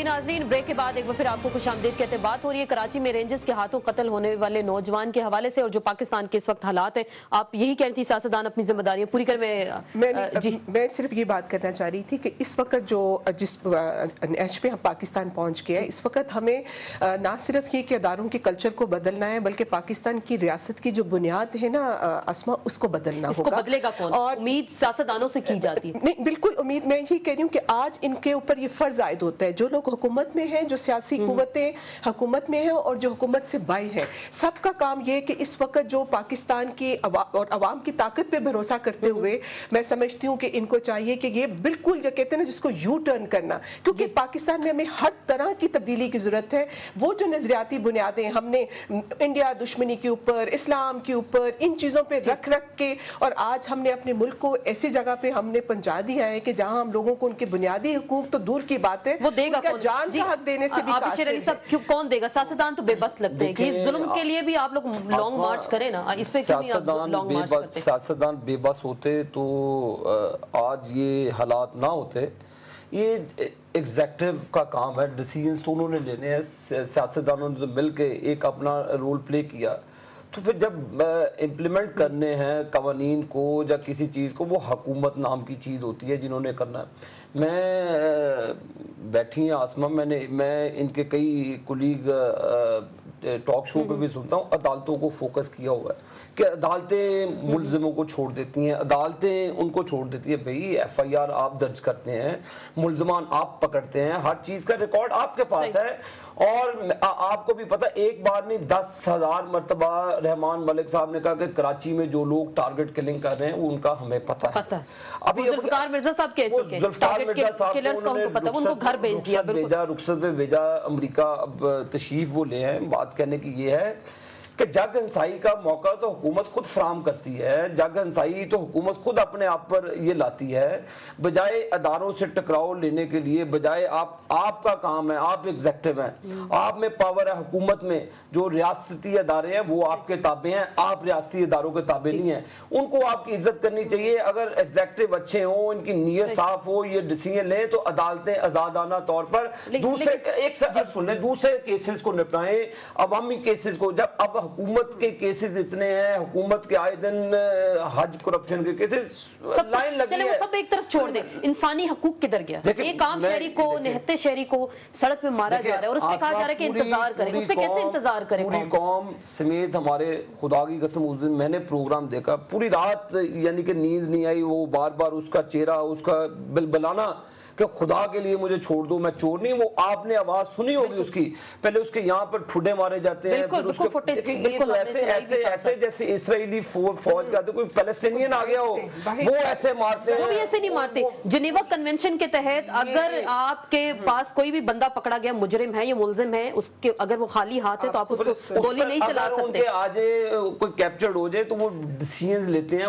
नाज़रीन, ब्रेक के बाद एक बार फिर आपको खुशामदीद कहते बात हो रही है कराची में रेंजर्स के हाथों कत्ल होने वाले नौजवान के हवाले से और जो पाकिस्तान के इस वक्त हालात है। आप यही कह रही थी सियासतदान अपनी जिम्मेदारियां पूरी कर मैं सिर्फ ये बात करना चाह रही थी कि इस वक्त जो जिस एज पे हम पाकिस्तान पहुंच गए हैं, इस वक्त हमें ना सिर्फ ये कि अदारों के कल्चर को बदलना है बल्कि पाकिस्तान की रियासत की जो बुनियाद है ना असमा, उसको बदलना होगा। इसको बदलेगा कौन? और उम्मीद सियासतदानों से की जाती है। नहीं, बिल्कुल उम्मीद मैं यही कह रही हूँ कि आज इनके ऊपर ये फर्ज आयद होता है, जो लोग हुकूमत में हैं, जो सियासी कुव्वतें हुकूमत में हैं और जो हुकूमत से बाई है, सबका काम ये कि इस वक्त जो पाकिस्तान की और अवाम की ताकत पे भरोसा करते हुए मैं समझती हूँ कि इनको चाहिए कि ये बिल्कुल जो कहते हैं ना जिसको यू टर्न करना, क्योंकि पाकिस्तान में हमें हर तरह की तब्दीली की जरूरत है। वो जो नजरियाती बुनियादें हमने इंडिया दुश्मनी के ऊपर, इस्लाम के ऊपर, इन चीजों पे रख के और आज हमने अपने मुल्क को ऐसी जगह पे हमने पहुंचा दिया है कि जहां हम लोगों को उनके बुनियादी हुकूक तो दूर की बात है, वो देगा कौन? जान का हक देने से भी क्यों कौन देगा? सियासतदान तो बेबस लगते हैं कि इस जुल्म के लिए भी आप लोग लॉन्ग मार्च करें ना, इससे क्यों नहीं आप लॉन्ग मार्च करते? सियासतदान बेबस होते तो आज ये हालात ना होते। ये एग्जेक्टिव का काम है, डिसीजंस तो उन्होंने लेने हैं, सियासतदानों ने तो मिलके एक अपना रोल प्ले किया, तो फिर जब इम्प्लीमेंट करने हैं कवानीन को या किसी चीज़ को, वो हुकूमत नाम की चीज़ होती है जिन्होंने करना है। मैं बैठी हैं आसमा, मैं इनके कई कुलीग टॉक शो पे भी सुनता हूँ, अदालतों को फोकस किया हुआ है कि अदालतें मुलजिमों को छोड़ देती हैं, अदालतें उनको छोड़ देती है। भाई FIR आप दर्ज करते हैं, मुलजमान आप पकड़ते हैं, हर चीज़ का रिकॉर्ड आपके पास है और आपको भी पता, एक बार नहीं 10,000 मरतबा रहमान मलिक साहब ने कहा कि कराची में जो लोग टारगेट किलिंग कर रहे हैं वो उनका हमें पता है। अभी जुल्फिकार मिर्जा साहब कह चुके हैं, जुल्फिकार मिर्जा साहब को उनको घर भेज दिया, रुखसत पे भेजा अमेरिका। अब तशरीफ वो ले हैं। बात कहने की ये है कि जग हंसाई का मौका तो हुकूमत खुद फराम करती है, जग हंसाई तो हुकूमत खुद अपने आप पर ये लाती है, बजाय अदारों से टकराव लेने के लिए। बजाय आपका काम है, आप एग्जेक्टिव हैं, आप में पावर है, हुकूमत में जो रियासती अदारे हैं वो आपके ताबे हैं, आप रियासती अदारों के ताबे नहीं हैं। उनको आपकी इज्जत करनी चाहिए। अगर एग्जेक्टिव अच्छे हो, इनकी नीयत साफ हो, ये डिसीजन लें तो अदालतें आजादाना तौर पर दूसरे दूसरे केसेस को निपटाएं, अवामी केसेस को। जब अब हुकूमत के केसेस इतने हैं, हुकूमत के आए दिन हज करप्शन के केसेस लाइन लगी है। वो सब एक तरफ छोड़ दे, इंसानी हकूक किधर गया? एक आम शहरी को, निहत्ते शहरी को सड़क पे मारा जा रहा है और उसपे कहा जा रहा है कि इंतजार करें। उस पे कैसे इंतजार करें? पूरी कौम समेत हमारे, खुदा की कसम उस दिन मैंने प्रोग्राम देखा, पूरी रात यानी कि नींद नहीं आई। वो बार बार उसका चेहरा, उसका बिलबिलाना कि खुदा के लिए मुझे छोड़ दो, मैं चोर नहीं। वो आपने आवाज सुनी होगी उसकी, पहले उसके यहाँ पर ठुड्डे मारे जाते हैं, फिर उसके ऐसे जैसे इसराइली फौज का, तो कोई पैलेस्टीनियन आ गया हो वो ऐसे मारते हैं। वो भी ऐसे नहीं मारते। जिनेवा कन्वेंशन के तहत अगर आपके पास कोई भी बंदा पकड़ा गया, मुजरिम है या मुलजिम है, उसके अगर वो खाली हाथ है तो आप उसको गोली नहीं चला सकते। आज कोई कैप्चर्ड हो जाए तो वो डिसीजन लेते हैं,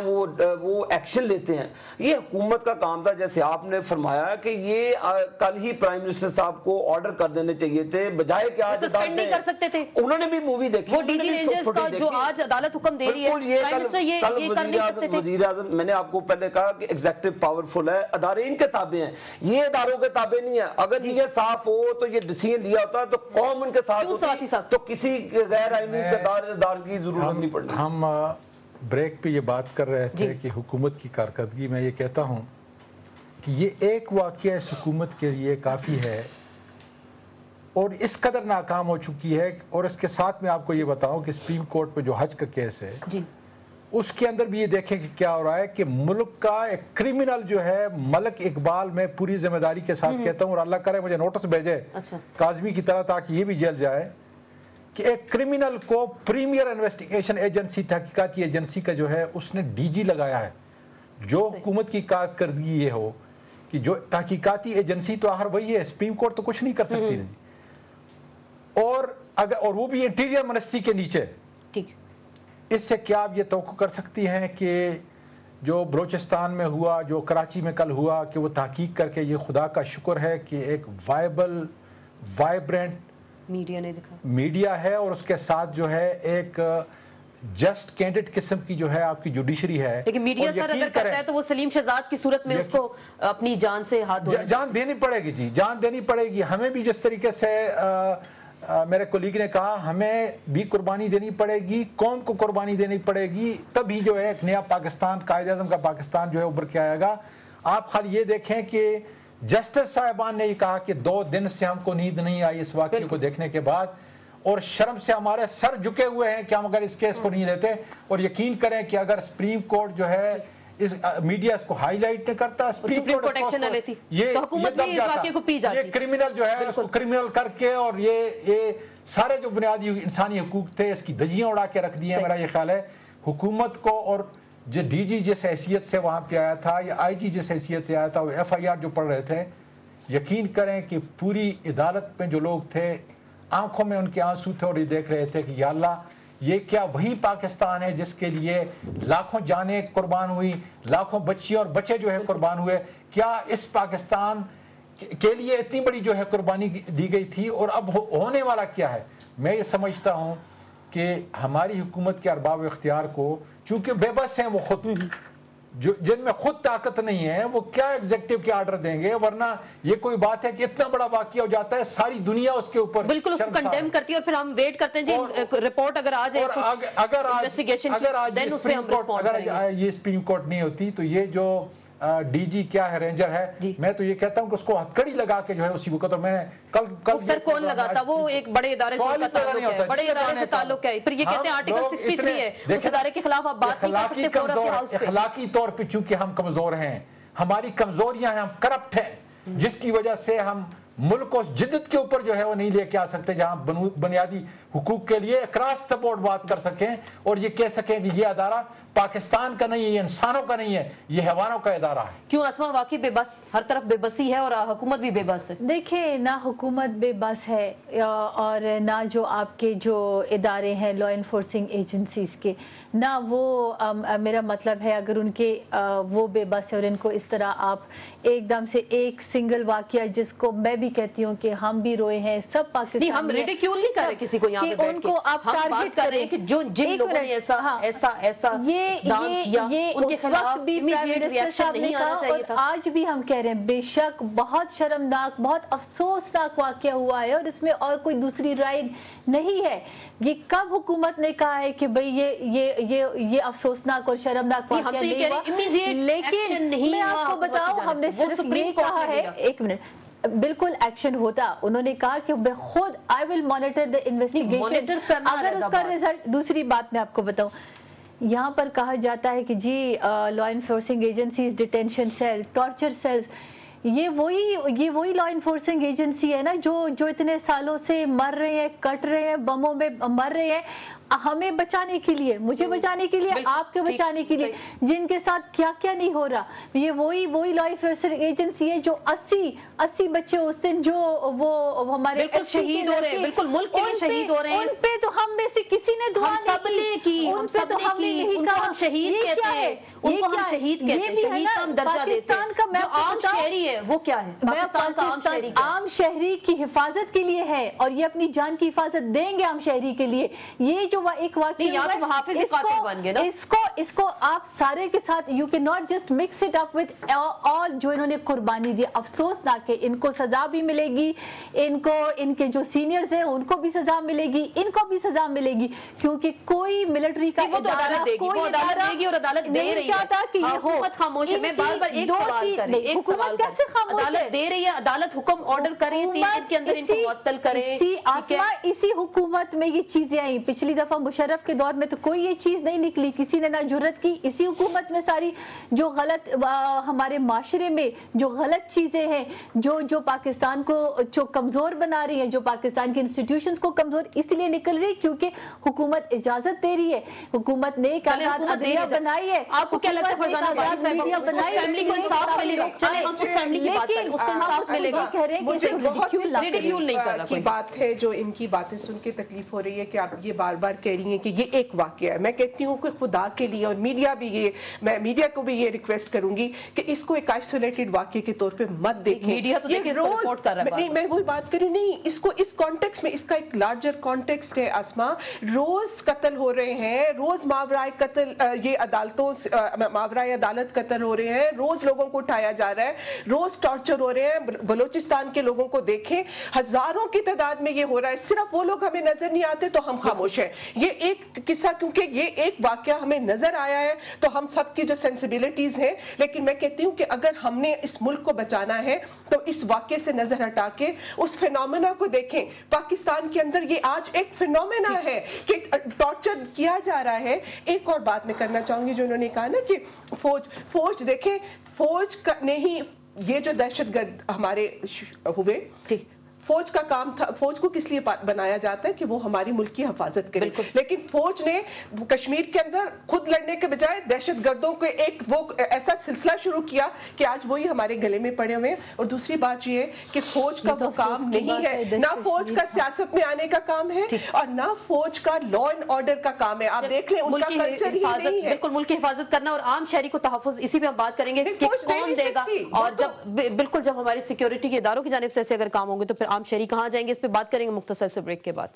वो एक्शन लेते हैं। ये हुकूमत का काम था, जैसे आपने फरमाया कि ये कल ही प्राइम मिनिस्टर साहब को ऑर्डर कर देने चाहिए थे, बजाय कि आज सस्पेंड नहीं कर सकते थे। उन्होंने भी मूवी देखी, वो डीजी रेंजर्स का जो आज अदालत हुक्म दे रही है, प्राइम मिनिस्टर ये कर नहीं सकते थे। वजीर आज़म, मैंने आपको पहले कहा कि एग्जेक्टिव पावरफुल है, अदारे इनके ताबे हैं, ये अदारों के ताबे नहीं है। अगर ये साफ हो तो ये डिसीजन लिया होता तो कौम उनके साथ होती, तो किसी गैर आईनी इक़्तिदार की जरूरत नहीं पड़ती। हम ब्रेक पे ये बात कर रहे थे कि हुकूमत की कारकर्दगी में, ये कहता हूं कि ये एक वाक़या इस हुकूमत के लिए काफ़ी है और इस कदर नाकाम हो चुकी है। और इसके साथ में आपको ये बताऊं कि सुप्रीम कोर्ट पे जो हज का केस है जी, उसके अंदर भी ये देखें कि क्या हो रहा है कि मुल्क का एक क्रिमिनल जो है, मलक इकबाल, मैं पूरी जिम्मेदारी के साथ कहता हूं और अल्लाह करे मुझे नोटिस भेजे काजमी की तरह, ताकि ये भी जेल जाए, कि एक क्रिमिनल को प्रीमियर इन्वेस्टिगेशन एजेंसी, तहकीकाती एजेंसी का जो है उसने DG लगाया है। जो हुकूमत की कारकर्दगी ये हो कि जो तहकीकाती एजेंसी तो आखिर वही है, सुप्रीम कोर्ट तो कुछ नहीं कर सकती नहीं। और वो भी इंटीरियर मिनिस्ट्री के नीचे। ठीक, इससे क्या आप ये तवक्को कर सकती हैं कि जो बलोचिस्तान में हुआ, जो कराची में कल हुआ, कि वो तहकीक करके, ये खुदा का शुक्र है कि एक वायबल वाइब्रेंट मीडिया ने दिखा, मीडिया है और उसके साथ जो है एक جسٹ کینڈیڈ قسم کی جو ہے آپ کی جوڈیشری ہے. لیکن میڈیا سر اگر کرتا ہے تو وہ سلیم شہزاد کی صورت میں اس کو اپنی جان سے ہاتھ جان دینی پڑے گی. جی جان دینی پڑے گی. ہمیں بھی جس طریقے سے میرے کولیگ نے کہا ہمیں بھی قربانی دینی پڑے گی, قوم کو قربانی دینی پڑے گی, تبھی جو ہے ایک نیا پاکستان, قائد اعظم کا پاکستان جو ہے ابھر کے آئے گا. آپ خالی یہ دیکھیں کہ جسٹس صاحبان نے یہ کہا کہ 2 دن سے ہم کو نیند نہیں آئی اس واقعے کو دیکھنے کے بعد, اور شرم سے ہمارے سر جھکے ہوئے ہیں کہ ہم اگر اس کیس کو نہیں لیتے. اور یقین کریں کہ اگر سپریم کورٹ جو ہے اس میڈیا اس کو ہائی لائٹ نہیں کرتا, سپریم کورٹ ایکشن نہ لیتی تو حکومت بھی اس واقعے کو پی جاتی. یہ کرمنل جو ہے اس کو کرمنل کر کے اور یہ سارے جو بنیادی انسانی حقوق تھے اس کی دھجیاں اڑا کے رکھ دی ہیں. میرا یہ خیال ہے حکومت کو, اور جو ڈی جی جس حیثیت سے وہاں پہ آیا تھا یا آئی جی جس حیثیت سے آیا تھا, وہ ایف آئی آر جو پڑھ رہے تھے, یقین کریں کہ پوری عدالت میں جو لوگ تھے آنکھوں میں ان کے آنسو تھے اور یہ دیکھ رہے تھے کہ یا اللہ یہ کیا وہی پاکستان ہے جس کے لیے لاکھوں جانیں قربان ہوئی, لاکھوں بچی اور بچے جو ہے قربان ہوئے. کیا اس پاکستان کے لیے اتنی بڑی جو ہے قربانی دی گئی تھی, اور اب ہونے والا کیا ہے؟ میں یہ سمجھتا ہوں کہ ہماری حکومت کے ارباب اختیار کو, چونکہ بے بس ہیں وہ خود, جن میں خود طاقت نہیں ہے, وہ کیا ایگزیکٹو کے آرڈر دیں گے؟ ورنہ یہ کوئی بات ہے کہ اتنا بڑا واقعہ ہو جاتا ہے ساری دنیا اس کے اوپر بالکل اس کو کنڈیم کرتی ہے, اور پھر ہم ویٹ کرتے ہیں جی رپورٹ اگر آ جائے اگر یہ سپریم کورٹ نہیں ہوتی تو یہ جو ڈی جی کیا ہے, رینجر ہے, میں تو یہ کہتا ہوں کہ اس کو ہتھکڑی لگا کے جو ہے اسی وقت, اور میں نے کل سر کون لگاتا, وہ ایک بڑے ادارے سے تعلق ہے, بڑے ادارے سے تعلق ہے. پھر یہ کہتے ہیں آرٹیکل 63 ہے, اس ادارے کے خلاف آپ بات نہیں کر سکتے. اخلاقی طور پہ چونکہ ہم کمزور ہیں, ہماری کمزوریاں ہیں, ہم کرپٹ ہیں, جس کی وجہ سے ہم ملک کو جدت کے اوپر جو ہے وہ نہیں لے کے آ سکتے جہاں بنیادی حقوق کے لیے اکراس سپورٹ بات کر سکیں اور یہ کہہ سکیں کہ یہ ادارہ پاکستان کا نہیں ہے, یہ انسانوں کا نہیں ہے, یہ حیوانوں کا ادارہ ہے. کیوں اسما واقعی بے بس, ہر طرف بے بسی ہے اور حکومت بھی بے بس ہے. دیکھیں نہ حکومت بے بس ہے اور نہ جو آپ کے جو ادارے ہیں لا انفورسنگ ایجنسیز کے, نہ وہ میرا مطلب ہے اگر ان کے وہ بے بس ہے اور ان کو اس طرح آپ ایک دم سے ایک سنگل واقعہ, جس کو میں بھی کہتی ہوں کہ ہم بھی روئے ہیں سب پاکستان, ہم ریڈیکیول نہیں کر رہے کسی کو یہاں پہ, ان کو آپ ٹارگٹ کر رہے ہیں کہ جو جن لوگوں نے ایسا یہ اس وقت بھی پرائم منسٹر صاحب نے کہا, اور آج بھی ہم کہہ رہے ہیں بے شک بہت شرمناک, بہت افسوسناک واقعہ ہوا ہے, اور اس میں اور کوئی دوسری رائے نہیں ہے. یہ کب حکومت نے کہا ہے کہ بھئی یہ افسوسناک اور شرمناک واقعہ نہیں ہوا؟ لیکن میں آپ کو بتاؤں, ہم نے صرف یہ کہا ہے, ایک منٹ, بالکل ایکشن ہوتا. انہوں نے کہا کہ میں خود آئی ول مانیٹر دا انویسٹیگیشن, اگر اس کا رزلٹ. دوسری بات میں آپ کو بتاؤں, یہاں پر کہا جاتا ہے کہ جی law enforcing agencies, detention cell, torture cells, یہ وہی لا انفورسنگ ایجنسی ہے نا جو اتنے سالوں سے مر رہے ہیں, کٹ رہے ہیں, بموں میں مر رہے ہیں, ہمیں بچانے کے لیے, مجھے بچانے کے لیے, آپ کے بچانے کے لیے, جن کے ساتھ کیا کیا نہیں ہو رہا. یہ وہی لا انفورسنگ ایجنسی ہے جو 80 بچے اس دن جو وہ ہمارے شہید ہو رہے ہیں, بالکل ملک کے لیے شہید ہو رہے ہیں, ان پہ تو ہم میں سے کسی نے دعا نہیں کی, ان پہ تو ہم نے نہیں کہا شہید کہتے ہیں, ان کو ہم شہید کہتے ہیں, شہید کا ہم درجہ دیتے ہیں. کا میں عام شہری ہے وہ کیا ہے, پاکستان کا عام شہری کی حفاظت کے لیے ہے, اور یہ اپنی جان کی حفاظت دیں گے عام شہری کے لیے. یہ جو ایک واقعہ اس کو آپ سارے کے ساتھ, you can not just mix it up with all جو انہوں نے قربانی دی. افسوسناک ہے, ان کو سزا بھی ملے گی, ان کے جو سینئرز ہیں ان کو بھی سزا ملے گی, ان کو بھی سزا ملے گی, کیونکہ کوئی ملٹری کا ادارہ کوئی ادارہ اور عدالت نہیں چاہتا کہ یہ حکومت خاموش ہے. میں بار بار ایک سوال کریں, ایک سوال کیسے خاموش ہے, عدالت دے رہی ہے, عدالت حکم آرڈر کریں 3 دن کے اندر ان کو معطل کریں. اسی حکومت میں یہ چیزیں آئیں, پچھلی دفعہ مشرف کے دور میں تو کوئی یہ چیز نہیں نکلی, کسی نے نہ جرت کی. اسی حکومت میں ساری جو غلط ہمارے معاشرے میں جو غلط چیزیں ہیں, جو پاکستان کو جو کمزور بنا رہی ہیں, جو پاکستان کے انسٹیٹیوشنز کو کمزور اس لیے نکل رہی ہے کیونکہ حکومت اجازت دے رہی ہے, حکومت نے ایک عدلیہ بنائی ہے. آپ کو क्या लगता है फरजाना बारी साहब, फैमिली को इंसाफ मिलेगा? चले हम उस फैमिली की बात करें, उसको इंसाफ मिलेगा? कह रहे हैं कि रिडिक्यूल नहीं कर रहा की बात है जो इनकी बातें सुन के तकलीफ हो रही है कि आप ये बार बार कह रही हैं कि ये एक वाकया है। मैं कहती हूँ कि खुदा के लिए, और मीडिया भी ये, मैं मीडिया को भी ये रिक्वेस्ट करूंगी कि इसको एक आइसोलेटेड वाकये के तौर पे मत देखें। मीडिया तो देखिए इसको रिपोर्ट कर रहा है। नहीं, मैं वही बात करूँ, नहीं, इसको इस कॉन्टेक्स्ट में, इसका एक लार्जर कॉन्टेक्स्ट है आसमा। रोज कत्ल हो रहे हैं, रोज मावराए कत्ल, ये अदालतों मावराए अदालत कत्ल हो रहे हैं, रोज लोगों को उठाया जा रहा है, रोज टॉर्चर हो रहे हैं। बलोचिस्तान के लोगों को देखें, हजारों की तादाद में ये हो रहा है, सिर्फ वो लोग हमें नजर नहीं आते तो हम खामोश हैं। ये एक किस्सा, क्योंकि ये एक वाकया हमें नजर आया है तो हम सबकी जो सेंसिबिलिटीज हैं, लेकिन मैं कहती हूं कि अगर हमने इस मुल्क को बचाना है तो इस वाकये से नजर हटा के उस फिनोमेना को देखें। पाकिस्तान के अंदर ये आज एक फिनोमेना है कि टॉर्चर किया जा रहा है। एक और बात मैं करना चाहूंगी जो उन्होंने कहा ना कि फौज देखें, फौज ने ही ये जो दहशतगर्द हमारे हुए, फौज का काम था, फौज को किस लिए बनाया जाता है कि वो हमारी मुल्क की हिफाजत करे, लेकिन फौज ने कश्मीर के अंदर खुद लड़ने के बजाय दहशतगर्दों के एक वो ऐसा सिलसिला शुरू किया कि आज वही हमारे गले में पड़े हुए हैं। और दूसरी बात ये है कि फौज का वो काम नहीं है, ना फौज का सियासत में आने का काम है और ना फौज का लॉ एंड ऑर्डर का काम है। आप देख लें, उनका कल्चर ही नहीं है। बिल्कुल, मुल्क की हिफाजत करना और आम शहरी को तहफ़्फ़ुज़, इसी पे हम बात करेंगे कि कौन देगा। और जब बिल्कुल जब हमारी सिक्योरिटी के इदारों की जानिब से ऐसे अगर काम होंगे तो फिर आम शहरी कहाँ जाएंगे, इस पे बात करेंगे मुख्तसर से ब्रेक के बाद।